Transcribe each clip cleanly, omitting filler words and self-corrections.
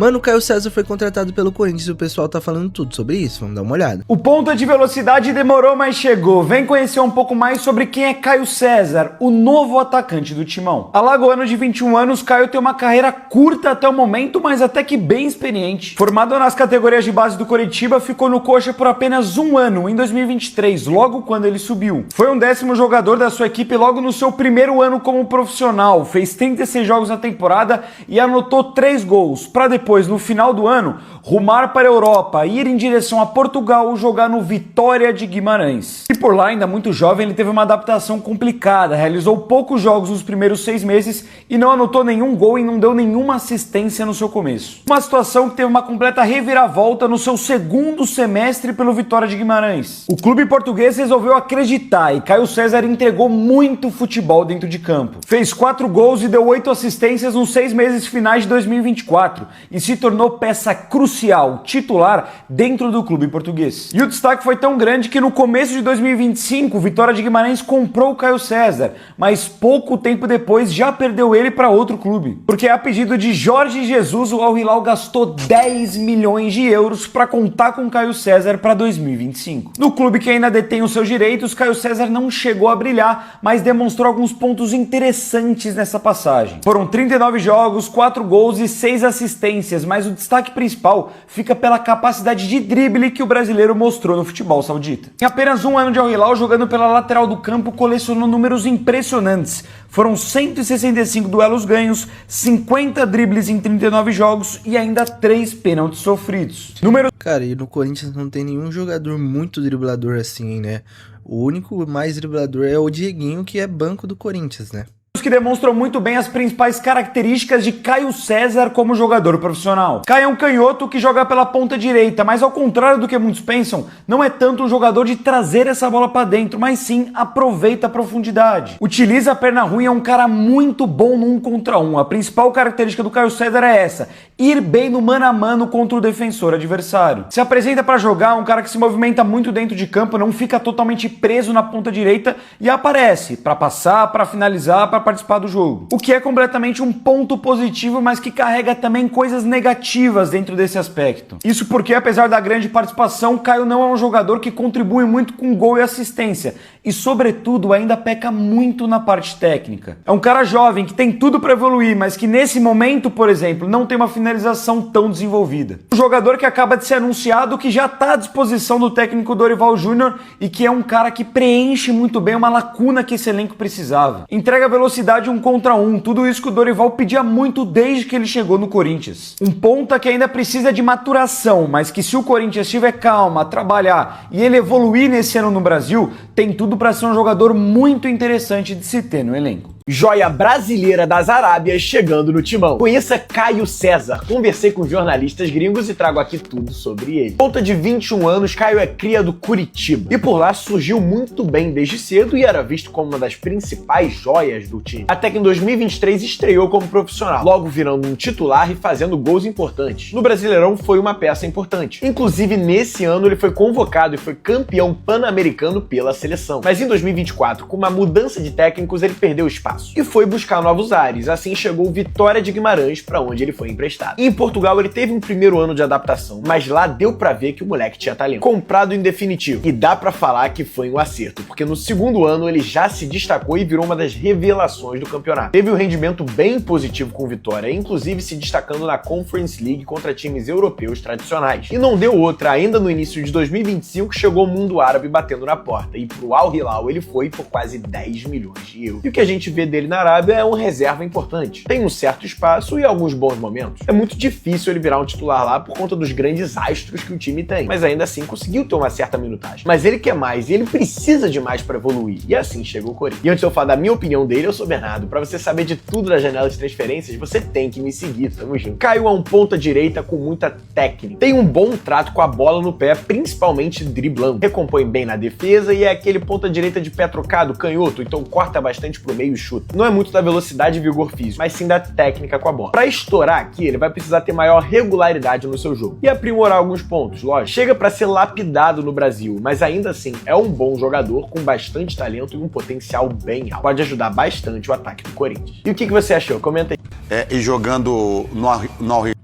Mano, o Caio César foi contratado pelo Corinthians e o pessoal tá falando tudo sobre isso, vamos dar uma olhada. O ponta de velocidade demorou, mas chegou. Vem conhecer um pouco mais sobre quem é Caio César, o novo atacante do Timão. Alagoano de 21 anos, Caio tem uma carreira curta até o momento, mas até que bem experiente. Formado nas categorias de base do Coritiba, ficou no Coxa por apenas um ano, em 2023, logo quando ele subiu. Foi um 10º jogador da sua equipe logo no seu primeiro ano como profissional, fez 36 jogos na temporada e anotou 3 gols, para depois, no final do ano, rumar para a Europa, ir em direção a Portugal jogar no Vitória de Guimarães. E por lá, ainda muito jovem, ele teve uma adaptação complicada, realizou poucos jogos nos primeiros 6 meses e não anotou nenhum gol e não deu nenhuma assistência no seu começo. Uma situação que teve uma completa reviravolta no seu segundo semestre pelo Vitória de Guimarães. O clube português resolveu acreditar e Caio César entregou muito futebol dentro de campo. Fez 4 gols e deu 8 assistências nos 6 meses finais de 2024 e se tornou peça crucial, titular, dentro do clube português. E o destaque foi tão grande que no começo de 2025, o Vitória de Guimarães comprou o Caio César, mas pouco tempo depois já perdeu ele para outro clube. Porque a pedido de Jorge Jesus, o Al Hilal gastou 10 milhões de euros para contar com Caio César para 2025. No clube que ainda detém os seus direitos, Caio César não chegou a brilhar, mas demonstrou alguns pontos interessantes nessa passagem. Foram 39 jogos, 4 gols e 6 assistências, mas o destaque principal fica pela capacidade de drible que o brasileiro mostrou no futebol saudita. Em apenas um ano de Al Hilal, jogando pela lateral do campo, colecionou números impressionantes. Foram 165 duelos ganhos, 50 dribles em 39 jogos e ainda 3 pênaltis sofridos. Cara, e no Corinthians não tem nenhum jogador muito driblador assim, né? O único mais driblador é o Dieguinho, que é banco do Corinthians, né? Que demonstram muito bem as principais características de Caio César como jogador profissional. Caio é um canhoto que joga pela ponta direita, mas ao contrário do que muitos pensam, não é tanto um jogador de trazer essa bola para dentro, mas sim aproveita a profundidade. Utiliza a perna ruim, é um cara muito bom no 1 contra 1. A principal característica do Caio César é essa: ir bem no mano a mano contra o defensor adversário. Se apresenta para jogar, um cara que se movimenta muito dentro de campo, não fica totalmente preso na ponta direita e aparece para passar, para finalizar, para participar do jogo. O que é completamente um ponto positivo, mas que carrega também coisas negativas dentro desse aspecto. Isso porque, apesar da grande participação, Caio não é um jogador que contribui muito com gol e assistência e, sobretudo, ainda peca muito na parte técnica. É um cara jovem que tem tudo para evoluir, mas que nesse momento, por exemplo, não tem uma finalização tão desenvolvida. Um jogador que acaba de ser anunciado, que já está à disposição do técnico Dorival Júnior e que é um cara que preenche muito bem uma lacuna que esse elenco precisava. Entrega velocidade 1 contra 1, tudo isso que o Dorival pedia muito desde que ele chegou no Corinthians. Um ponta que ainda precisa de maturação, mas que se o Corinthians tiver calma, trabalhar e ele evoluir nesse ano no Brasil, tem tudo para ser um jogador muito interessante de se ter no elenco. Joia brasileira das Arábias chegando no Timão. Conheça Caio César. Conversei com jornalistas gringos e trago aqui tudo sobre ele. Ponta de 21 anos, Caio é cria do Curitiba. E por lá surgiu muito bem desde cedo e era visto como uma das principais joias do time. Até que em 2023 estreou como profissional, logo virando um titular e fazendo gols importantes. No Brasileirão foi uma peça importante. Inclusive nesse ano ele foi convocado e foi campeão pan-americano pela seleção. Mas em 2024, com uma mudança de técnicos, ele perdeu espaço e foi buscar novos ares. Assim chegou o Vitória de Guimarães, para onde ele foi emprestado. E em Portugal ele teve um primeiro ano de adaptação, mas lá deu pra ver que o moleque tinha talento. Comprado em definitivo. E dá pra falar que foi um acerto, porque no segundo ano ele já se destacou e virou uma das revelações do campeonato. Teve um rendimento bem positivo com o Vitória, inclusive se destacando na Conference League contra times europeus tradicionais. E não deu outra, ainda no início de 2025 chegou o mundo árabe batendo na porta, e pro Al Hilal ele foi por quase 10 milhões de euros. E o que a gente vê dele na Arábia é um reserva importante. Tem um certo espaço e alguns bons momentos. É muito difícil ele virar um titular lá por conta dos grandes astros que o time tem, mas ainda assim conseguiu ter uma certa minutagem. Mas ele quer mais e ele precisa de mais para evoluir, e assim chegou o Corinthians. E antes de eu falar da minha opinião dele, eu sou Bernardo. Para você saber de tudo da janela de transferências, você tem que me seguir, tamo junto. Caio é um ponta direita com muita técnica. Tem um bom trato com a bola no pé, principalmente driblando. Recompõe bem na defesa e é aquele ponta direita de pé trocado, canhoto, então corta bastante pro meio e chuta. Não é muito da velocidade e vigor físico, mas sim da técnica com a bola. Para estourar aqui, ele vai precisar ter maior regularidade no seu jogo e aprimorar alguns pontos, lógico. Chega para ser lapidado no Brasil, mas ainda assim é um bom jogador com bastante talento e um potencial bem alto. Pode ajudar bastante o ataque do Corinthians. E o que você achou? Comenta aí. E jogando no Al Hilal.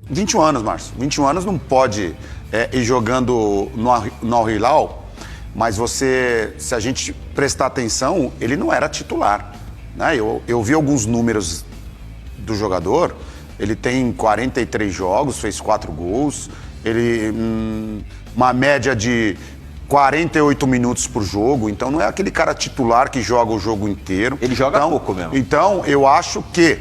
21 anos, Márcio. 21 anos não pode ir jogando no Al Hilal, mas se a gente prestar atenção, ele não era titular, né? Eu vi alguns números do jogador, ele tem 43 jogos, fez 4 gols, ele uma média de 48 minutos por jogo, então não é aquele cara titular que joga o jogo inteiro. Ele joga pouco mesmo. Então, eu acho que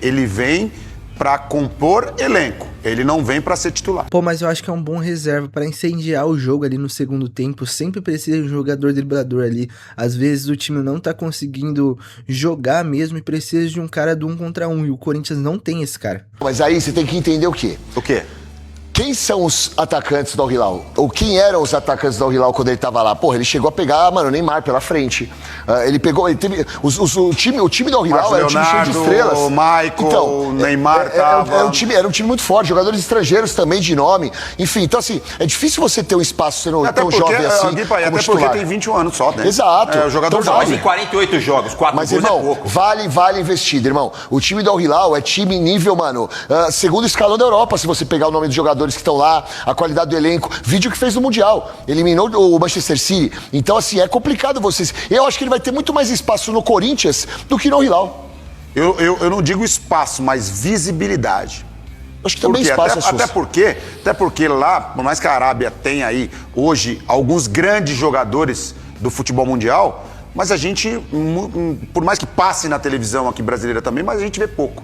ele vem para compor elenco. Ele não vem para ser titular. Pô, mas eu acho que é um bom reserva para incendiar o jogo ali no segundo tempo. Sempre precisa de um jogador driblador ali. Às vezes o time não tá conseguindo jogar mesmo e precisa de um cara do 1 contra 1. E o Corinthians não tem esse cara. Mas aí você tem que entender o quê? O quê? Quem são os atacantes do Al Hilal? Ou quem eram os atacantes do Al Hilal quando ele tava lá? Porra, ele chegou a pegar, mano, o Neymar pela frente. Ele teve... O time do Al Hilal era um time cheio de estrelas. O Michael, então, o Neymar tava... Era um time muito forte, jogadores estrangeiros também de nome. Enfim, então assim, é difícil você ter um espaço sendo tão jovem assim. Até porque tem 21 anos só, né? Exato. É, o jogador então, jovem. Mas em 48 jogos, 4 Mas, gols irmão, é pouco. vale investido, irmão. O time do Al Hilal é time nível, mano, segundo escalão da Europa, se você pegar o nome dos jogadores que estão lá, a qualidade do elenco, vídeo que fez no Mundial, eliminou o Manchester City. Então, assim, é complicado vocês. Eu acho que ele vai ter muito mais espaço no Corinthians do que no Al Hilal. Eu não digo espaço, mas visibilidade. Acho que também espaço até porque lá, por mais que a Arábia tenha aí hoje alguns grandes jogadores do futebol mundial, mas a gente, por mais que passe na televisão aqui brasileira também, mas a gente vê pouco.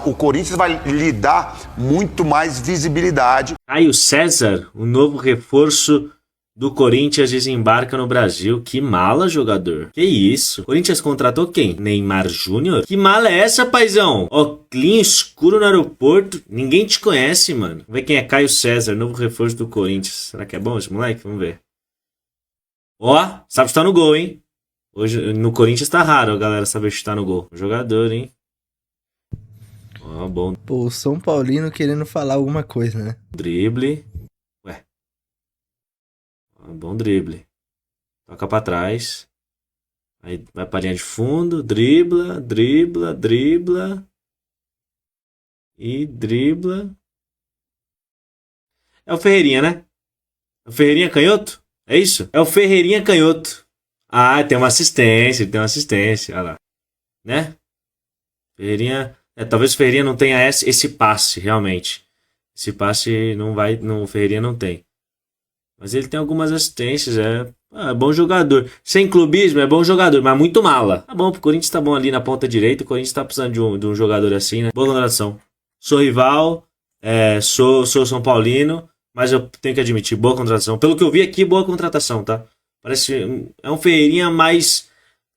O Corinthians vai lhe dar muito mais visibilidade. Caio César, o novo reforço do Corinthians, desembarca no Brasil. Que mala, jogador. Que isso? O Corinthians contratou quem? Neymar Júnior? Que mala é essa, paizão? Óculos escuro no aeroporto. Ninguém te conhece, mano. Vamos ver quem é Caio César, novo reforço do Corinthians. Será que é bom esse moleque? Vamos ver. Ó, sabe chutar no gol, hein? Hoje no Corinthians tá raro a galera saber chutar no gol. Jogador, hein? Ó, bom Pô, o São Paulino querendo falar alguma coisa, né? drible. Ué. Ó, bom drible. Toca pra trás. Aí vai pra linha de fundo. Dribla, dribla, dribla. E dribla. É o Ferreirinha, né? É o Ferreirinha canhoto? É isso? É o Ferreirinha canhoto. Ah, tem uma assistência, olha lá. Né? Ferreirinha... talvez o Ferreirinha não tenha esse passe, realmente. Esse passe o Ferreirinha não tem. Mas ele tem algumas assistências, é bom jogador. Sem clubismo, é bom jogador, mas muito mala. Tá bom, o Corinthians tá bom ali na ponta direita, o Corinthians tá precisando de um jogador assim, né? Boa contratação. Sou rival, sou São Paulino, mas eu tenho que admitir, boa contratação. Pelo que eu vi aqui, boa contratação, tá? Parece é um Ferreirinha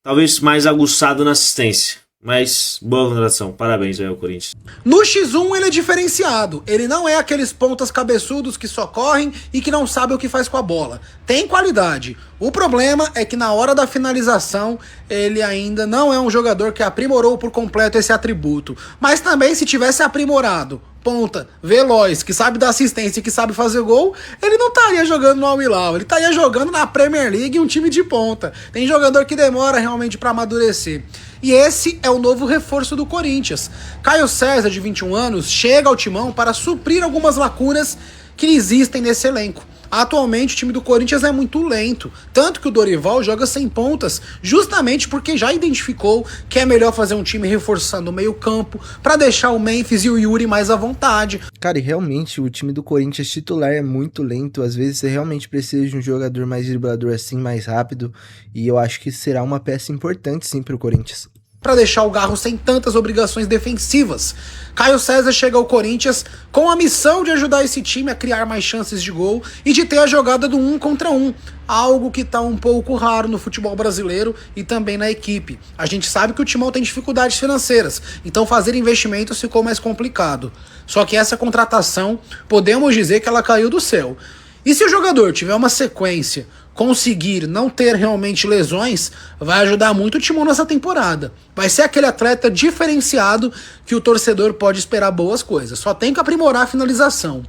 talvez mais aguçado na assistência. Mas boa contratação, parabéns aí ao Corinthians. No X1 ele é diferenciado, ele não é aqueles pontas cabeçudos que só correm e que não sabem o que faz com a bola. Tem qualidade. O problema é que na hora da finalização ele ainda não é um jogador que aprimorou por completo esse atributo. Mas também se tivesse aprimorado, ponta, veloz, que sabe dar assistência e que sabe fazer gol, ele não estaria jogando no Al Hilal, ele estaria jogando na Premier League, um time de ponta. Tem jogador que demora realmente para amadurecer. E esse é o novo reforço do Corinthians. Caio César, de 21 anos, chega ao timão para suprir algumas lacunas que existem nesse elenco. Atualmente o time do Corinthians é muito lento, tanto que o Dorival joga sem pontas, justamente porque já identificou que é melhor fazer um time reforçando o meio campo para deixar o Memphis e o Yuri mais à vontade. Cara, e realmente o time do Corinthians titular é muito lento, às vezes você realmente precisa de um jogador mais driblador assim, mais rápido, e eu acho que será uma peça importante sim pro Corinthians. Para deixar o Garro sem tantas obrigações defensivas. Caio César chega ao Corinthians com a missão de ajudar esse time a criar mais chances de gol e de ter a jogada do 1 contra 1, algo que tá um pouco raro no futebol brasileiro e também na equipe. A gente sabe que o Timão tem dificuldades financeiras, então fazer investimentos ficou mais complicado. Só que essa contratação, podemos dizer que ela caiu do céu. E se o jogador tiver uma sequência, conseguir não ter realmente lesões, vai ajudar muito o Timão nessa temporada. Vai ser aquele atleta diferenciado que o torcedor pode esperar boas coisas. Só tem que aprimorar a finalização.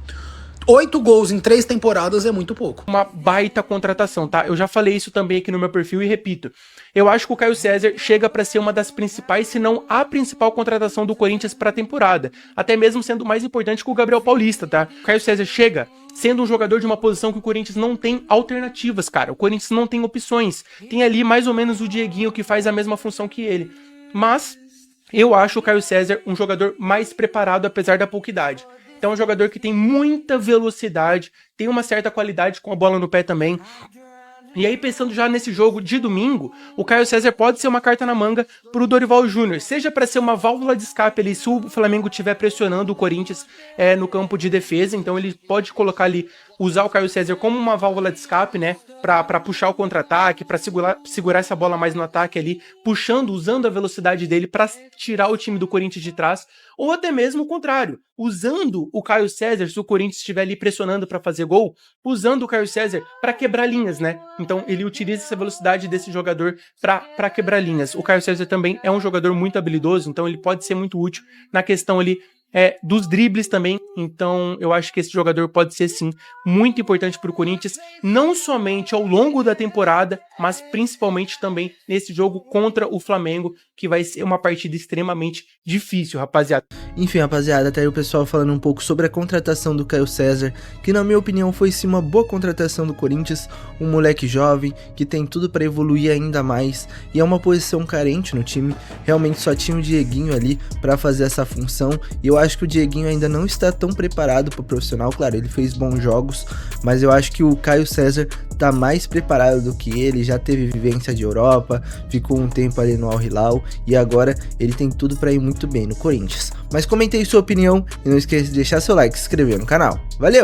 8 gols em 3 temporadas é muito pouco. Uma baita contratação, tá? Eu já falei isso também aqui no meu perfil e repito. Eu acho que o Caio César chega para ser uma das principais, se não a principal contratação do Corinthians para a temporada. Até mesmo sendo mais importante que o Gabriel Paulista, tá? O Caio César chega sendo um jogador de uma posição que o Corinthians não tem alternativas, cara. O Corinthians não tem opções. Tem ali mais ou menos o Dieguinho que faz a mesma função que ele. Mas eu acho o Caio César um jogador mais preparado, apesar da pouca idade. Então é um jogador que tem muita velocidade, tem uma certa qualidade com a bola no pé também. E aí, pensando já nesse jogo de domingo, o Caio César pode ser uma carta na manga pro Dorival Júnior, seja para ser uma válvula de escape ali, se o Flamengo estiver pressionando o Corinthians no campo de defesa, então ele pode colocar ali, usar o Caio César como uma válvula de escape, né, pra puxar o contra-ataque, pra segurar essa bola mais no ataque ali, puxando, usando a velocidade dele pra tirar o time do Corinthians de trás, ou até mesmo o contrário, usando o Caio César, se o Corinthians estiver ali pressionando pra fazer gol, usando o Caio César pra quebrar linhas, né? Então ele utiliza essa velocidade desse jogador pra quebrar linhas. O Caio César também é um jogador muito habilidoso, então ele pode ser muito útil na questão ali dos dribles também, então eu acho que esse jogador pode ser sim muito importante para o Corinthians, não somente ao longo da temporada, mas principalmente também nesse jogo contra o Flamengo, que vai ser uma partida extremamente difícil, rapaziada. Enfim, rapaziada, tá aí o pessoal falando um pouco sobre a contratação do Caio César, que na minha opinião foi sim uma boa contratação do Corinthians, um moleque jovem que tem tudo para evoluir ainda mais, e é uma posição carente no time, realmente só tinha o Dieguinho ali para fazer essa função, e eu acho que o Dieguinho ainda não está tão preparado para o profissional. Claro, ele fez bons jogos, mas eu acho que o Caio César tá mais preparado do que ele, já teve vivência de Europa, ficou um tempo ali no Al Hilal e agora ele tem tudo para ir muito bem no Corinthians. Mas comente aí sua opinião e não esqueça de deixar seu like e se inscrever no canal. Valeu!